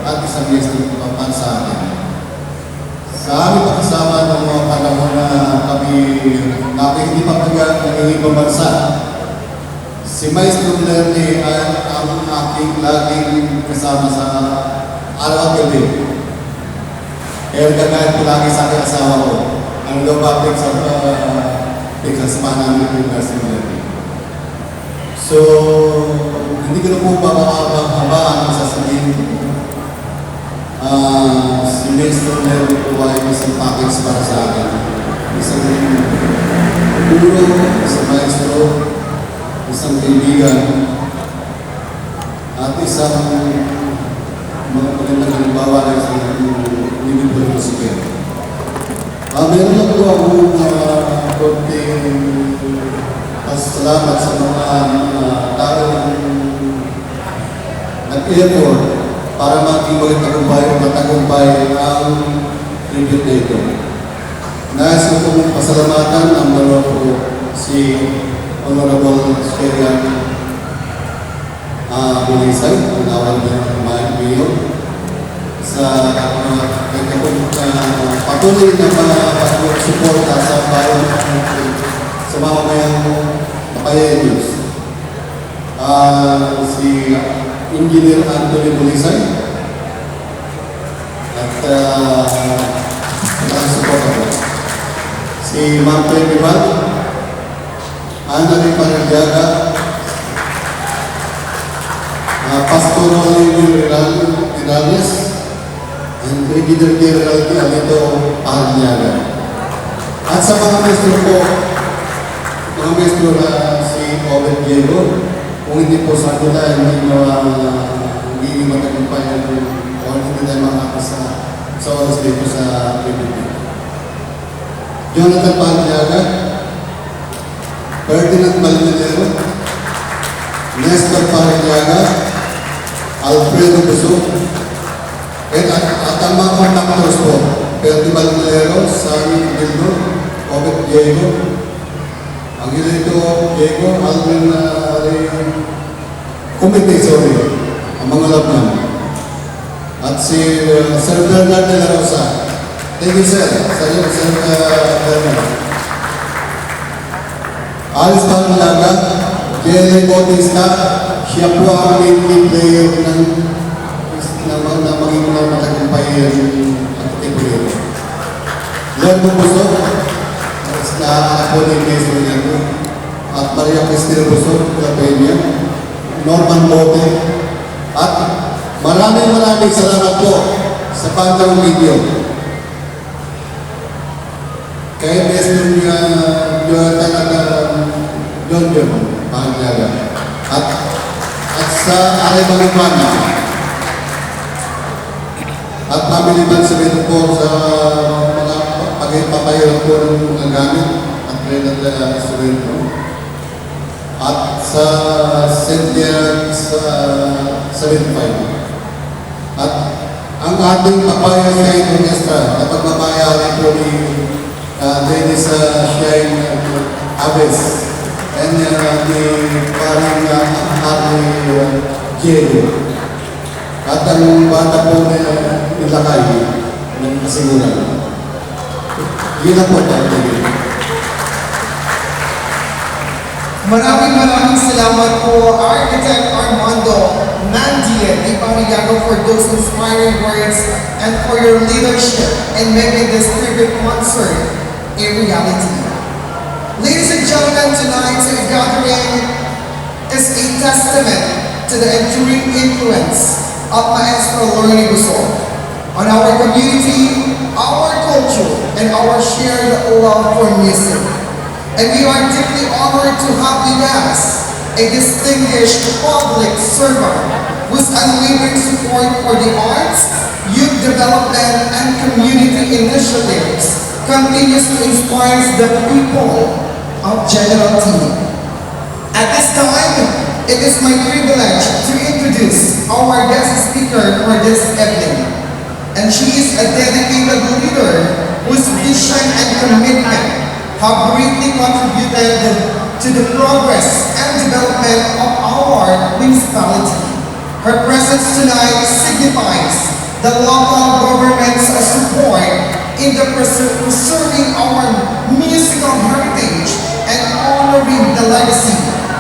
at isang ministro papan sa atin. Sa aming pagkasama ng mga panahon na kami hindi pa nangingibang bansa, si Maestro Lerny ay ang aking laging kasama sa araw at gabi. Kaya nagkakahit ko lagi sa aking asawa ko. Ang daw public sa namin ng Maestro Lerny. So, hindi ko na po habaan ang sasabihin ko. Si Maestro Lerny po ay isang package para sa akin. Isang guro, isang maestro, isang kaibigan, at isang mga magandang halimbawa na isang living philosophy. Meron lang po akong konting pasalamat sa mga taong nag-effort para maging matagumpay ang tribute dito. Nais ko pong pasalamatan ang dalawa po si Honorable Sherian Bulisay, ang nawal ng Mayor, sa patuloy na pag-suporta sa bayan sa mamamayang Mapayayos. Si Engineer Anthony Bulisay at support ako. Si Ma'am Freddy Bad, Ana Rin Panagyaga, Pastor Oliver Irales, and Brigadier General Alito Panagyaga. At sa mga maestro po, mga maestro na si Obed Diego, kung hindi po sa kanila, hindi matagumpay o hindi tayo makakasa sa oras dito sa PBB. Jonathan Panagyaga, Ferdinand Malinero, Nestor Panagyaga, Alfredo Busog, at ang mga contractors po, Ferdinand Malinero, Sammy Gildo, Obed Diego, Angelito Diego, Alvin ang mga labnan. At si Sir Bernard de la Rosa. Thank you, sir. Sir Bernard. Alice Panagyaga, Jelly Bautista, siya po ang main player na maging matagumpay ang Tibulir. Lerno Busog, na anak po ni Maestro Lerno, at Maria Cristina Busog, Capella, Norman Bote, at maraming salamat po sa Pantang Video. Kaya Maestro John Panagyaga, at sa Aray Balumana, at pamiliban sa ito po sa mga pagpapayarap po ng mga gamit at Renat Instrumento, at sa St. Leonard sa 75. At ang ating papaya sa orchestra na pagmamayari po ni Dennis Shine Aves and ni parang Harley Diego. At ang bata po nilakay ng kasiguran. Yun ang po tayo. Maraming salamat po, Architect Armando Nandia Di Panagyaga, for those inspiring words and for your leadership in making this tribute concert a reality. Ladies and gentlemen, tonight's gathering is a testament to the enduring influence of Maestro Lerny Busog on our community, our culture, and our shared love for music. And we are deeply honored to have with us a distinguished public servant whose unwavering support for the arts, youth development, and community initiatives continues to inspire the people of General T. At this time, it is my privilege to introduce our guest speaker for this evening. And she is a dedicated leader whose vision and commitment have greatly contributed to the progress and development of our municipality. Her presence tonight signifies the local government's support in the preserving our musical heritage and honoring the legacy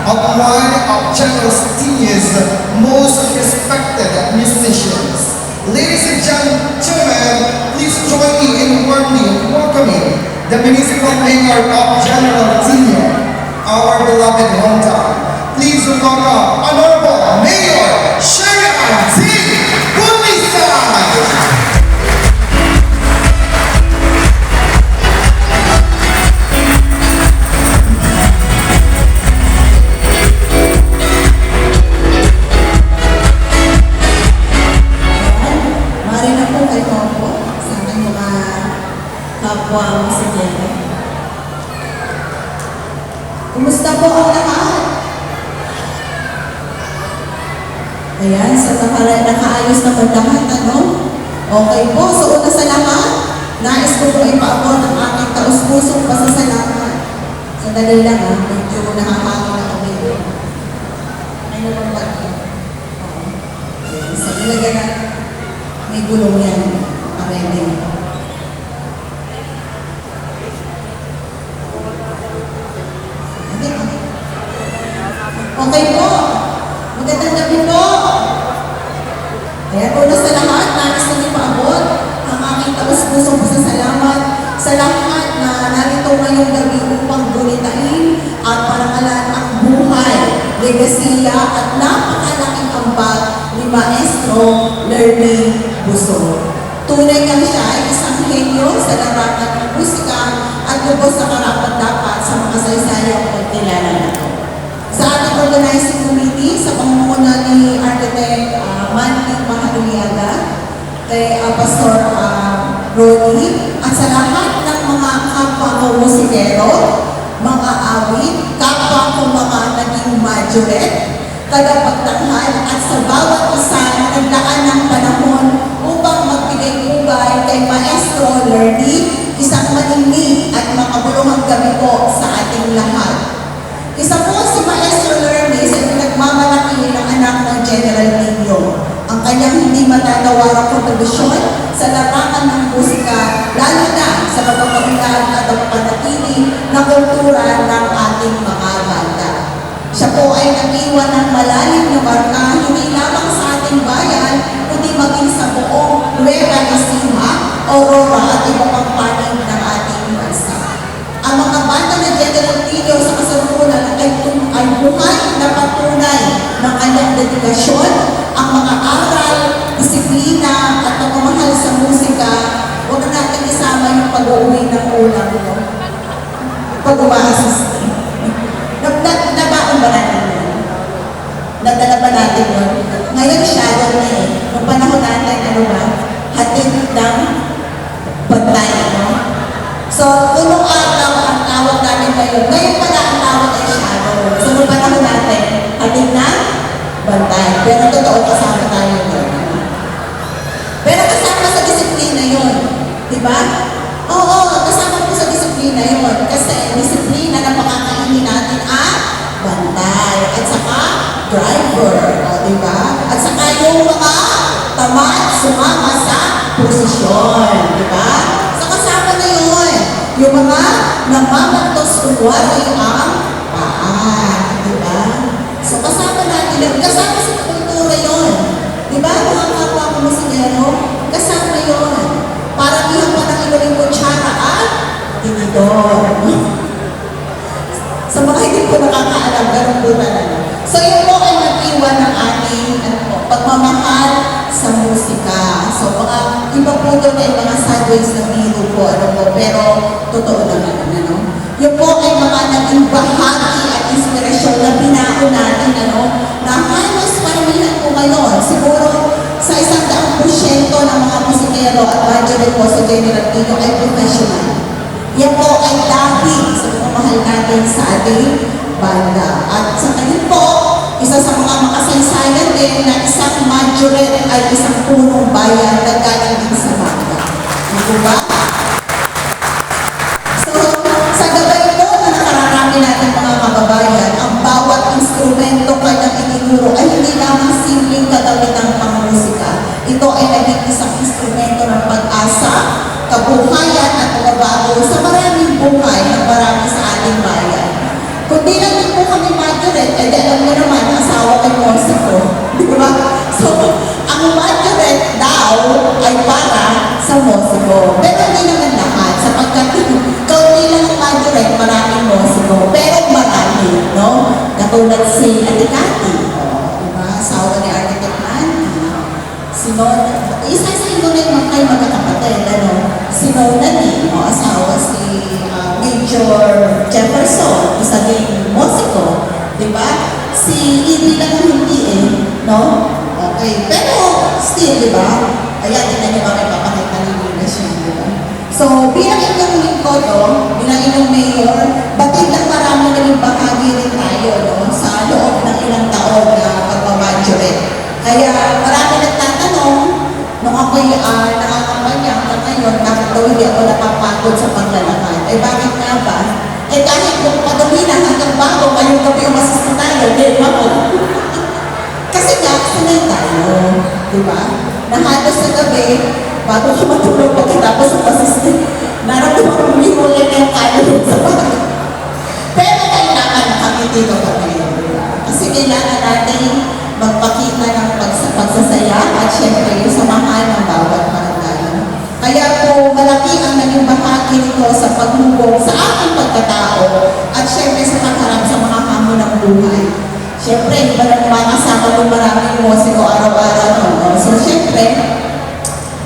of one of General Stini's most respected musicians. Ladies and gentlemen, please join me in warmly welcoming the Municipal Mayor of General Tino, our beloved hometown. Please welcome Honorable Mayor Sharon T. Bulisay! Mari na po kayo po sa aking mga kapwa musikero. Kumusta po ang lahat? Ayan, sa nakaayos naman lahat, ano? Okay po, so una sa lahat, nais ko po ipaabot ang aking taus-pusong pasasalamat. Sandali lang ha, medyo nakakangin ako ngayon. Ano bang bagay? Oo. Ayan, so ilagay na may gulong yan, parede. Okay po. Magandang gabi po. Kaya una sa lahat, nais ko ipaabot ang aking taus-pusong pasasalamat sa lahat na narito ngayong gabi upang gunitain at parangalan ang buhay, legasiya at napakalaking ambag ni Maestro Lerny Buso. Tunay nga siya ay isang henyo sa larangan ng musika at lubos sa karapat-dapat sa mga saysayang pagkilala nato. Sa ating organizing committee, sa pamumuno ni Architect Manny Mahalumiaga, kay Pastor Ronnie, at sa lahat ng mga kapwa ko musikero, mga awit, kapwa ko mga naging majorette, tagapagtanghal at sa bawat isa na naglaan ng panahon upang magbigay-ugay kay Maestro Lerny, isang maningning at makabuluhang gabi po sa ating lahat. Isa po si Maestro Lerny sa nagmamalaki ng anak ng General Nino. Ang kanyang hindi matatawarang kontribusyon sa larangan ng musika, lalo na sa pagpapaunlad at pagpanatili ng kultura ng ating mga banda. Siya po ay nag-iwan ng malalim na marka hindi lamang sa ating bayan, kundi maging sa buong Nueva Ecija, Aurora at iba pang panig ng ating bansa. Ang mga banda ng General Nino sa kasalukuyan ay buhay na patunay ng kanyang dedikasyon, ang mga aral, disiplina at pagmamahal sa musika. Huwag natin isama yung pag-uwi ng ulam mo. Pag-umaasiste. Nabaon ba natin yun? Nadala ba natin yun? Ngayon shadow na eh. Nung panahon natin, ano ba? Hatid ng bantay, no? So, punong araw ang tawag natin ngayon. Ngayon pala ang tawag ay shadow. So, nung panahon natin, hatid ng bantay. Pero totoo, kasama tayo yun. Pero kasama sa disiplina yun. Diba? Oo, kasama po sa disiplina yun. Kasi disiplina na pakakainin natin ang bantay. At saka, driver. O, diba? At saka yung mga tamad sumama sa posisyon. Diba? So, kasama na yun. Yung mga namamantos kunwari ang paa. Diba? So, kasama natin yun. Kasama sa kultura yun. Diba? Mga kapwa ko musikero, kasama yun. Parang yung pa ng inuling kutsara at tinidor. Sa mga hindi po nakakaalam, ganun po talaga. So, yun po ay nag-iwan ng ating pagmamahal sa musika. So, mga iba po doon ay mga sideways na biro po, ano po, pero totoo naman, ano. Yun po ay mga naging bahagi at inspirasyon na binao natin, ano, na halos paramihan po ngayon. Siguro, sa 100% ng mga musikero at budget po sa General Nino ay professional. Yan po ay dahil sa pagmamahal natin sa ating banda. At sa kanin po, isa sa mga makasaysayan din na isang majorette ay isang punong bayan na galing din sa banda. Ito ba? So, sa gabay po na nakararami natin mga kababayan, ang bawat instrumento kanyang itinuro ay hindi lamang simpleng kagamitan pang musika. Ito ay naging isang instrumento ng pag-asa, kabuhayan at pagbabago sa maraming buhay ng marami sa ating bayan. Kung di lang din po kami majorette, eh di alam mo naman, asawa kay Monsico. Di ba? So, ang majorette daw ay para sa Monsico. Pero hindi naman lahat, sapagkat kaunti lang ang majorette, maraming Monsico. Pero marami, no? Katulad si Ate Cathy, di ba? Asawa ni Architect Mandy. Isa-isahin ko na yung kayo magkakapatid, ano? Si Nonani, asawa si Major Jefferson, isa din Monsico, di ba? Si Edie lang ang hindi no? Okay, pero still, di ba? Ayan, tingnan niyo ba may papakita ninyo na siya, di ba? So, bilang inyong lingkod, bilang inyong mayor, batid lang marami naging bahagi rin tayo, no? Sa loob ng ilang taon na pagmamajorate. Kaya marami nagtatanong, nung ako'y nakakampanya hanggang ngayon, bakit daw hindi ako napapagod sa paglalakad? Eh bakit nga ba? Eh kahit kung padumi na hanggang bago, ngayong gabi yung masista tayo, hindi ako. Kasi nga, sanay tayo, di ba? Na halos sa gabi, bago ka matulog pagkatapos ng masista, nararamdaman mo ulit na yung kaya sa bago. Pero kailangan nakangiti ka pa ngayon. Kasi kailangan natin magpakita ng pagsasaya at syempre yung samahan ng bawat barangay. Kaya po malaki ang naging bahagi nito sa paghubog sa aking pagkatao at syempre sa pagharap sa mga hamon ng buhay. Syempre, iba na makasama ng maraming Monsico araw-araw. No? So syempre,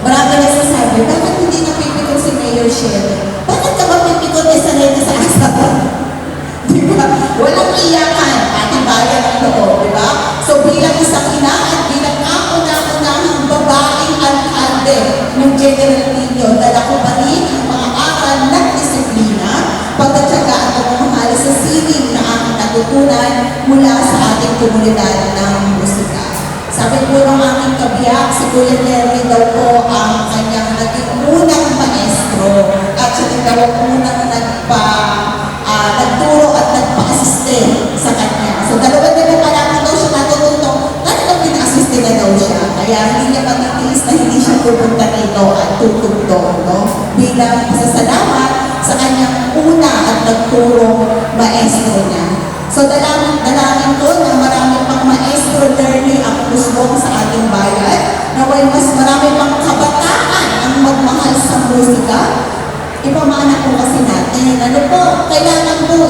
marami nagsasabi, bakit hindi napipikon si Mayor Sherry? Bakit ka mapipikon eh sanay na sa asawa? Diba? Walang iyakan, ating bayan ang loob, diba? So bilang isang ina at bilang kauna-unahang babaeng alkalde ng General Nino, dala ko pa rin ang mga aral ng disiplina, pagtatyaga at pagmamahal sa sining na aking natutunan mula sa ating komunidad ng musika. Sabi po ng aking kabiyak, si Kuya Nerly daw po ang kanyang naging unang maestro at siya din daw ang unang nagturo at nagpa-assiste sa kanya. So, dalawa din na pala daw siya natututo, talagang pina-assiste na daw siya. Kaya hindi niya matitiis na hindi siya pupunta dito at tutugto, no? Bilang pasasalamat sa kanyang una at nagturong maestro niya. So, dalangin ko na marami pang maestro learning ang kusbong sa ating bayan, na mas marami pang kabataan ang magmahal sa musika. Ipamana po kasi natin. Ano po, kailangan po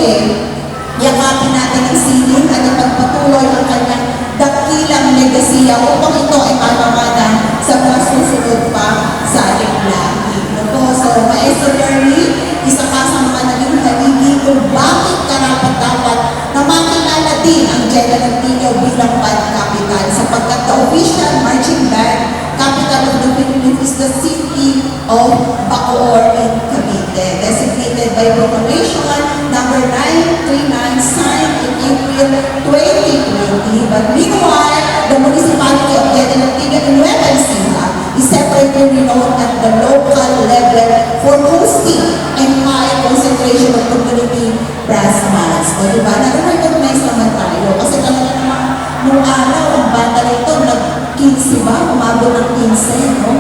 yakapin natin ang sining at ipagpatuloy ang kanyang dakilang legasiya upang ito ay mamamana sa mga susunod pa sa ating lahi. Ano po, so Maestro Learning, isa ka sa mga naging haligi kung bakit karapat-dapat na makilala din ang General Nino bilang band capital sapagkat the official marching band capital of the Philippines is the city of Bacoor in Cavite, designated by Proclamation number 939 signed in April 2020. But meanwhile, the municipality of General Nino in Nueva Ecija is separately renowned at the local level for hosting and high concentration of community brass bands. O diba? Na-recognize naman tayo kasi talaga naman nung araw, ang banda na ito, nag-15 ba? Umabot ng 15, no?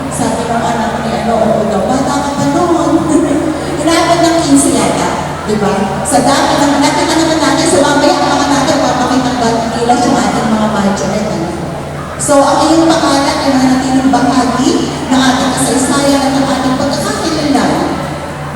Sabi ng anak ni oo daw, bata ka pa noon. Inabot ng 15 yata, diba? Sa dami ng nakita naman natin, so mamaya mga natin, papakita ng kilas yung ating mga majorette. So, ang iyong pangalan ay nanatiling bahagi ng ating kasaysayan at ng ating pagkakakilanlan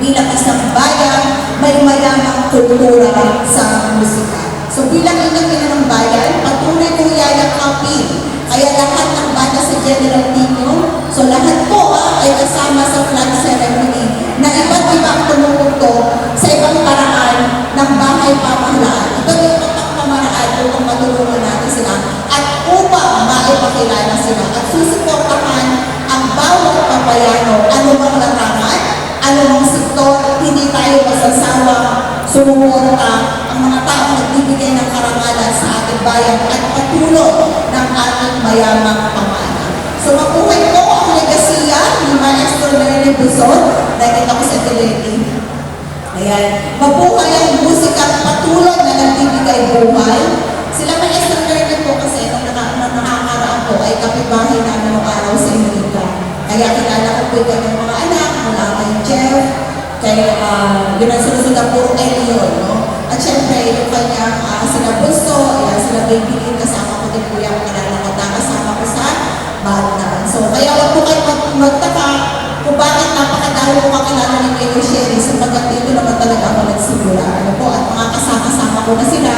bilang isang bayan may mayamang kultura sa musika. So bilang ilang ng bayan, patuloy kong yayakapin. Kaya lahat ng banda sa General Nino, so lahat po ay kasama sa flag ceremony na iba't ibang tumutugtog sa ibang paraan ng bahay pamahalaan. Ito yung pagpapamaraan upang matulungan natin sila at upang maipakilala sila at susuportahan ang bawat papayano, anumang larangan, anumang sektor, hindi tayo masasawa sumuporta ang mga taong nagbibigay ng karangalan sa ating bayan at patulong ng ating mayamang pamana. So mabuhay po ang legasiya ni Maestro Lenny Buzon, nakita ko sa Teleti. Ayan, mabuhay ang musika at patuloy na nagbibigay buhay. Sila Maestro Lenny po kasi nung nakakaraan po ay kapitbahay namin ng araw sa Inuita. Kaya kilala ko po yung kanyang mga anak, mula kay Jeff, kay yun ang sunod na puro Elion, no? At syempre, yung kanyang sila Bunso, ayan, sila Baby Lynn, kasama ko din po yung kinalakot kasama ko sa bata. So, kaya wag po kayo magtaka kung bakit napakadami ko kakilala ni Mayor Sherry sapagkat dito naman talaga ako nagsimula. Ano po, at mga kasama-kasama ko na sila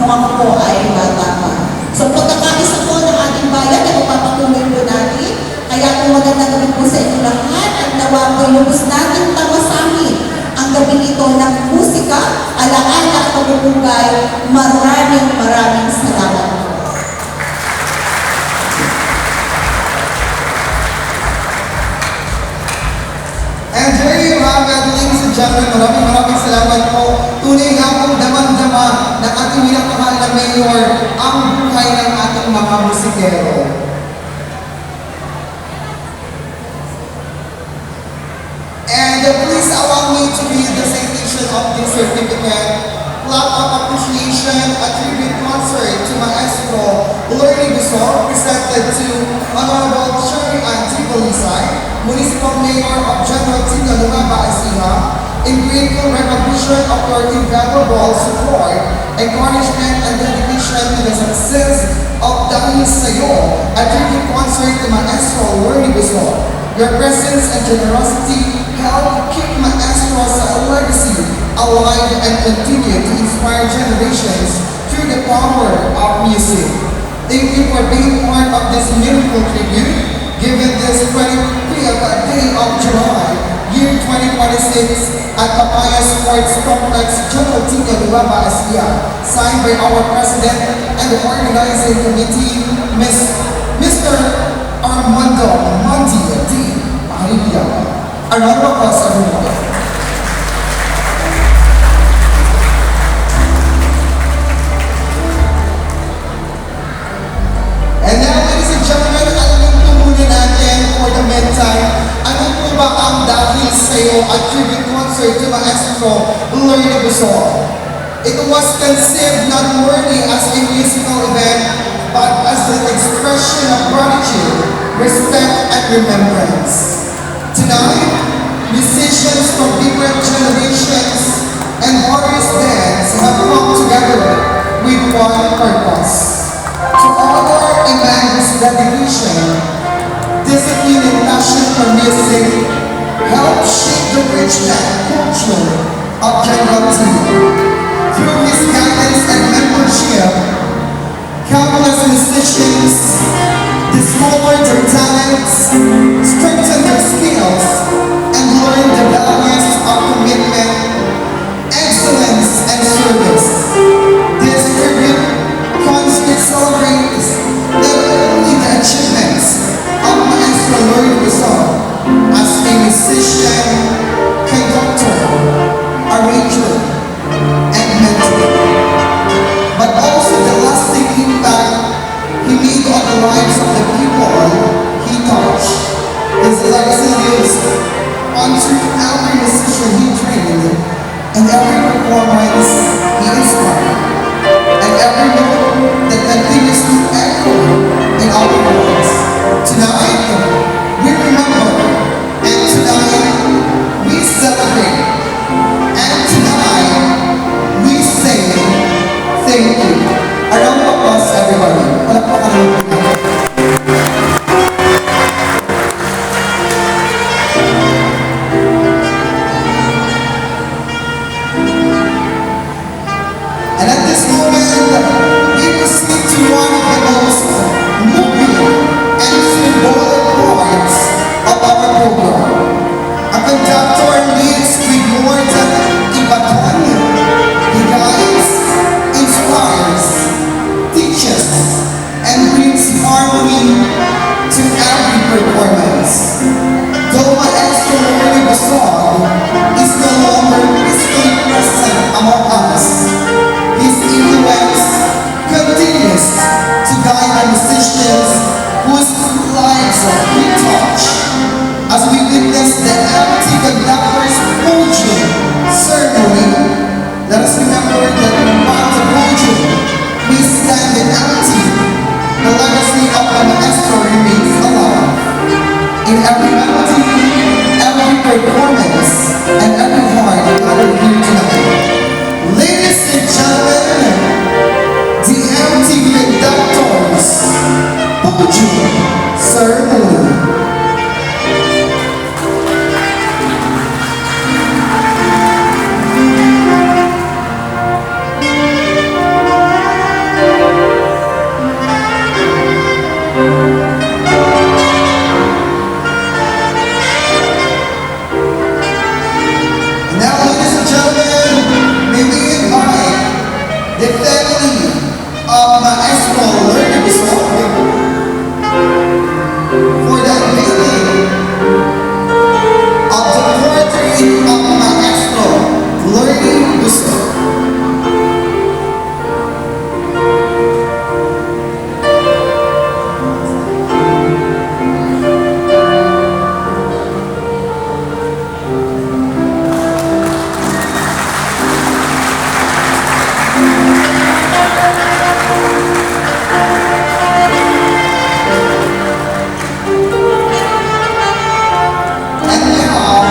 nung ako po ay bata pa. So, pagkakaisa po ng ating bayan ay magpapatuloy po natin. Kaya kung magandang gabi po sa inyo lahat at nawa po lubos natin tawasamin ang gabi ito ng musika, alaala at pagpupugay. Maraming salamat po. And there you have it, ladies and gentlemen, maraming salamat po. Tunay nga pong damang-dama ng ating minamahal na mayor ang buhay ng ating mga musikero. And please allow me to read the citation of this certificate. Plaque of Appreciation, a tribute concert to Maestro Lordy Busol, presented to Honorable Sherry Ann Ticolisay, Municipal Mayor of General Tingalungaba, Ecija, in grateful recognition of your invaluable support, encouragement, and dedication to the success of Dahil Sayo, a tribute concert to Maestro Lordy Busol. Your presence and generosity help keep Maestro's legacy alive and continue to inspire generations through the power of music. Thank you for being part of this meaningful tribute, given this 25th day of July, year 2026, at Papaya Sports Complex, General Tingalungaba, Ecija, signed by our President and the organizing committee, Mr. Armando Monti D. Arribiaga. A round of applause, everyone. And now, ladies and gentlemen, alamin po muna natin for the meantime, ano po ba ang Dahil Sa'yo, a tribute concert to Maestro Lordy Busol. It was conceived not merely as a musical event, but as an expression of gratitude, respect, and remembrance. Tonight, musicians from different generations and various bands have come together with one purpose: to honor Emmanuel's dedication, discipline, and passion for music, help shape the rich culture of General T. Through his guidance and mentorship, countless musicians discovered their talents, strengthened their skills, and learned the values of commitment, excellence, and service. This tribute concert celebrates not only the achievements of Maestro Lordy Busol as a musician, conductor, arranger, and mentor, but also the lasting impact he made on the lives of the people he touched. His legacy lives on through every musician he trained, and every performance he inspired, and every note that continues to echo in our voice. Tonight, we remember, and tonight, we celebrate, and tonight, we say thank you. A round of applause, everybody. Palakpakan naman po natin. And at this moment, we proceed to one of the most moving and symbolic parts of our program. A conductor leads with more than a baton. He guides, inspires, teaches, and brings harmony to every performance. Though Maestro Lordy Busol is no longer physically present among us, his influence continues to guide the musicians whose lives we touch. As we witness the empty conductor's podium ceremony, let us remember that while the podium may stand empty, the legacy of the Maestro remains alive. A in every melody, every performance, and every heart gathered here tonight. Ladies and gentlemen, the MTV Inductors Podium Ceremony. Now, ladies and gentlemen, may we invite the family of Maestro Lerny Busol for the unveiling of the portrait of Maestro Lerny Busol. And now,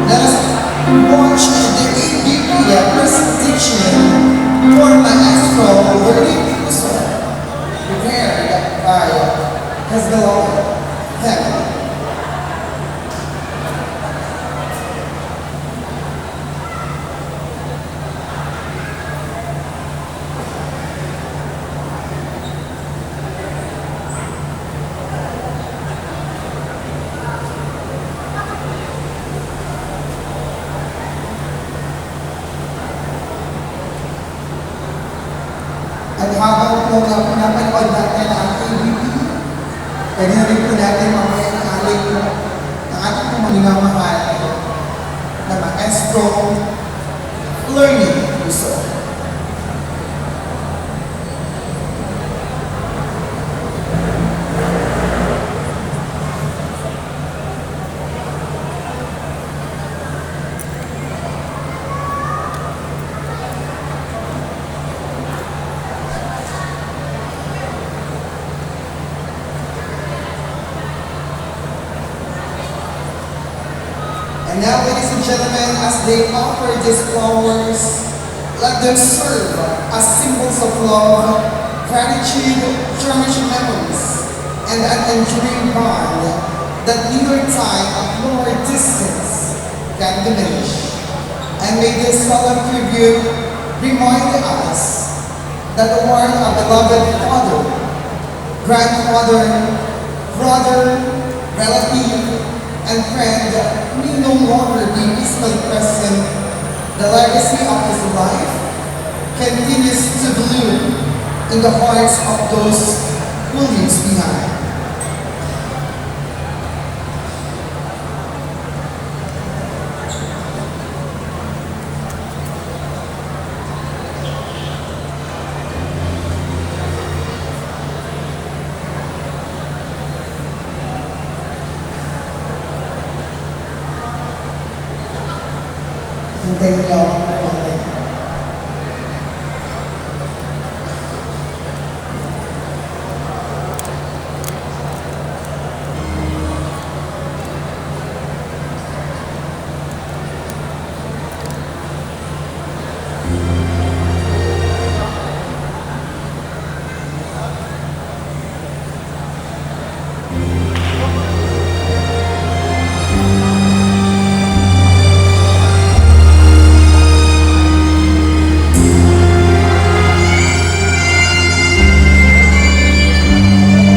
let us watch the ABP presentation for Maestro Lerny Busol, prepared by Casgalon family. At habang po nga pinapanood natin ang ABP, pwede na rin po natin mamaya alay po ang ating pong minamahal na Maestro Lerny Busol. And now, ladies and gentlemen, as they offer these flowers, let them serve as symbols of love, gratitude, cherished memories, and an enduring bond that neither time nor distance can diminish. And may this solemn tribute remind us that the word of beloved father, grandfather, brother, relative, and friend may no longer be physically present. The legacy of his life continues to bloom in the hearts of those who leaves behind. Hintayin niyo ako ng konti.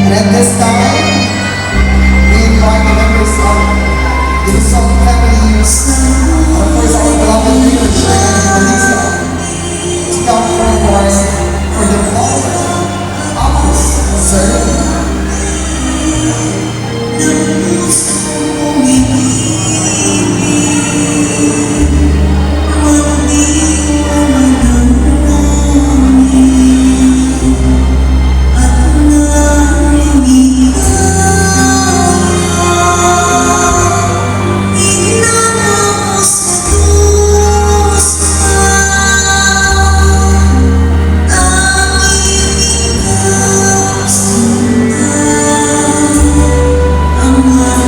And at this time, we invite the members of the Busol family, and of course our beloved leadership in Indonesia, to come forward for the flower of this ceremony. I'm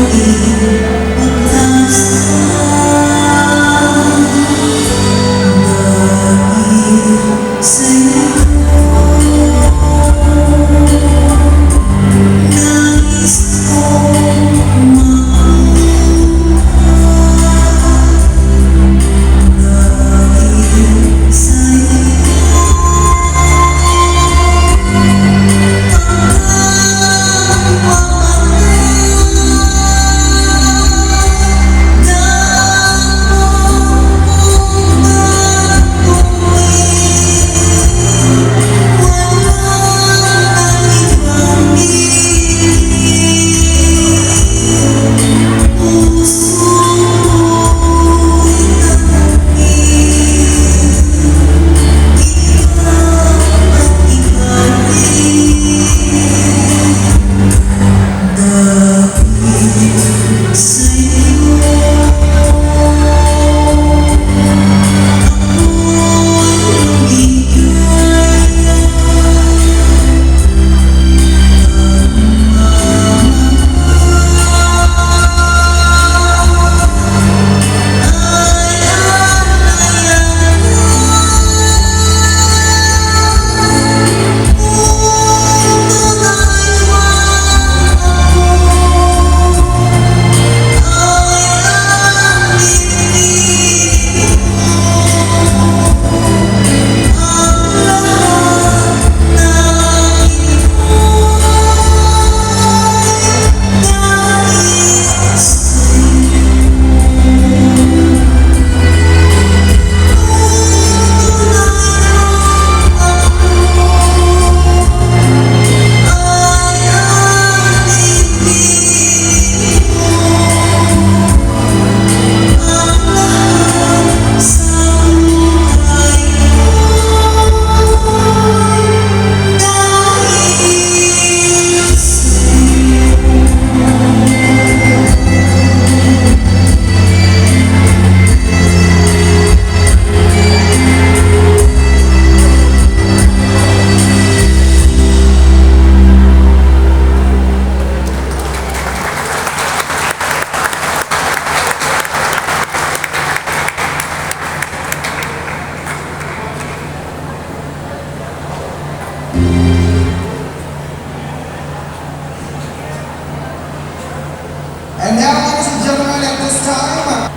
And now, ladies and gentlemen, at this time,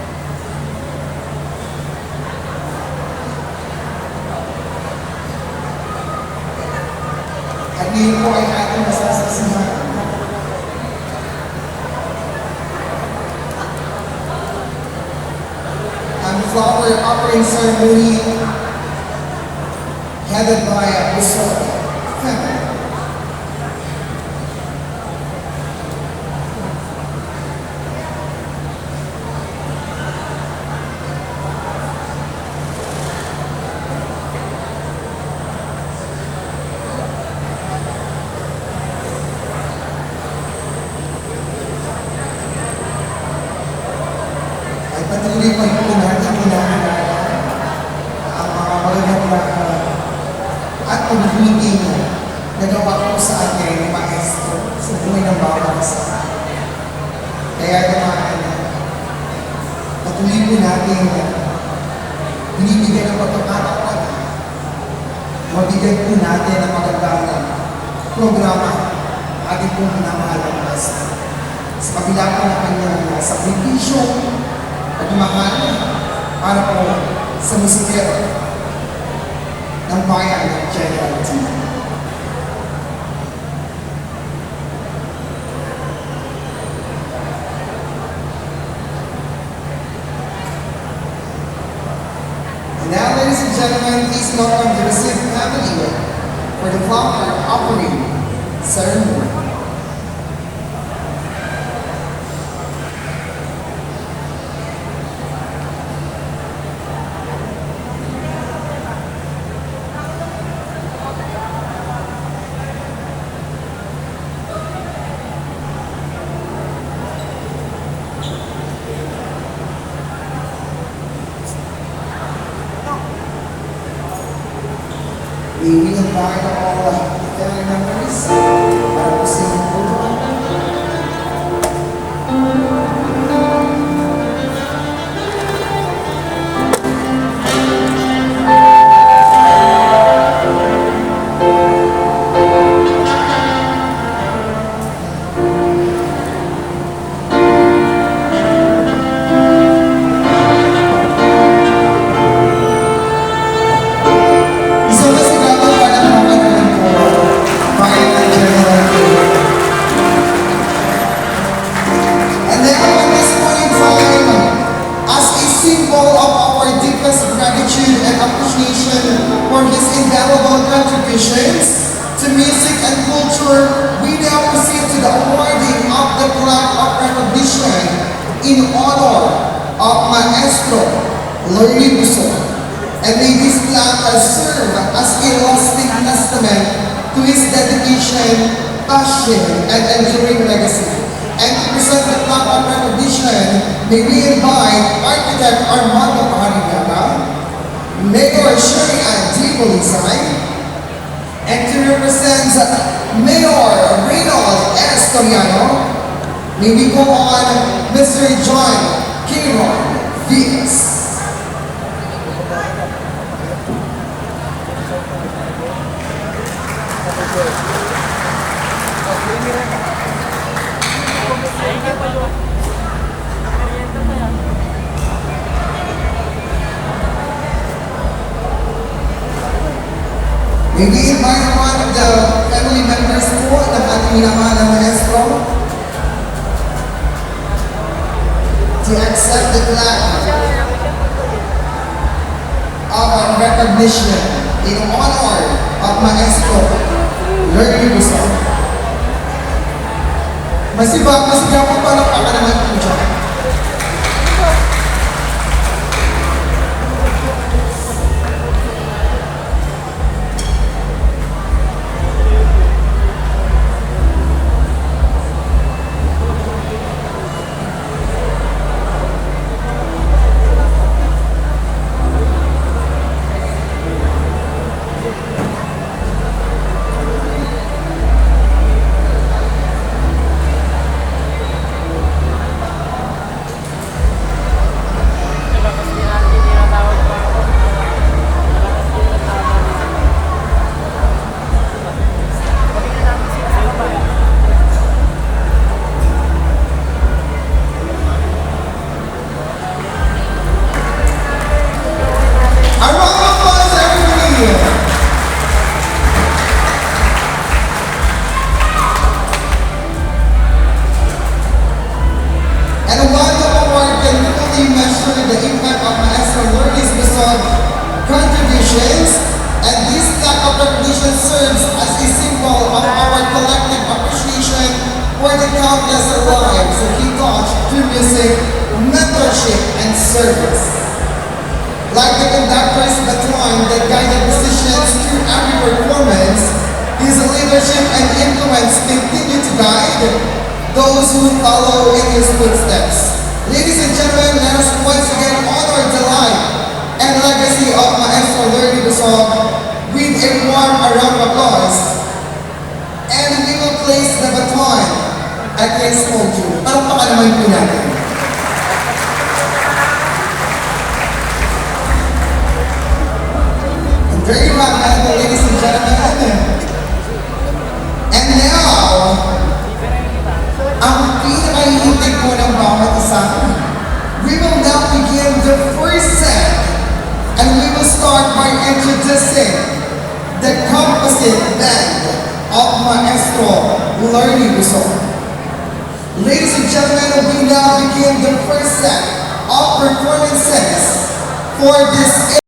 at ngayon po ay ating masasaksihan ang flower offering ceremony headed by Busol family. Ay patuloy pa rin po natin kinakilala ang mga magagandang at pagbuting na gawa ko sa atin ni Maestro sa buhay ng bawat isa. Kaya naman, patuloy po natin binibigyan ng pagkakataon mabigyan po natin ang magandang programa ating pong minamahal ng Maestro. Sa kabila po ng kanyang sakripisyo at mahal para po sa musikero ng bayan ng General T. And now, ladies and gentlemen, please welcome the Recife family for the flower offering ceremony. We invite all family members para po sa inyong photo. Isang masigado para naman po bayan ng General T. And then at this point in time, as a symbol of our deepest gratitude and appreciation for his invaluable contributions to music and culture, we now proceed to the awarding of the plaque of recognition in honor of Maestro Lernie Busol. And may this plaque serve as a lasting testament to his dedication, passion, and enduring legacy. And to present the plaque of recognition, may we invite Architect Armando Paharigaga, Mayor Sherry Ann D. Bolisay, and to represent Mayor Reynold S. Toriano, may we go on Mr. John Kieron Vias. May we invite one of the family members po ng ating minamahal na Maestro to accept the plaque of our recognition in honor of Maestro Lernie Busol. Masigap po palakpakan naman po dyan. Orlando Award can fully measure the impact of Maestro Lourdes Bison contributions, and this plaque of recognition serves as a symbol of our collective appreciation for the countless lives he touched through music, mentorship, and service. Like the conductor's baton that guided musicians through every performance, his leadership and influence continue to guide those who follow in his footsteps. Ladies and gentlemen, let us once again honor the life and legacy of Maestro Lourdes Bison with a warm round of applause. And we will place the baton at his podium. Palakpakan naman po natin. And there you have it, ladies and gentlemen. And now, ang pinakahihintay ko ng bawat isa. We will now begin the first set, and we will start by introducing the composite band of Maestro Lourdes Bison. Ladies and gentlemen, we now begin the first set of performances for this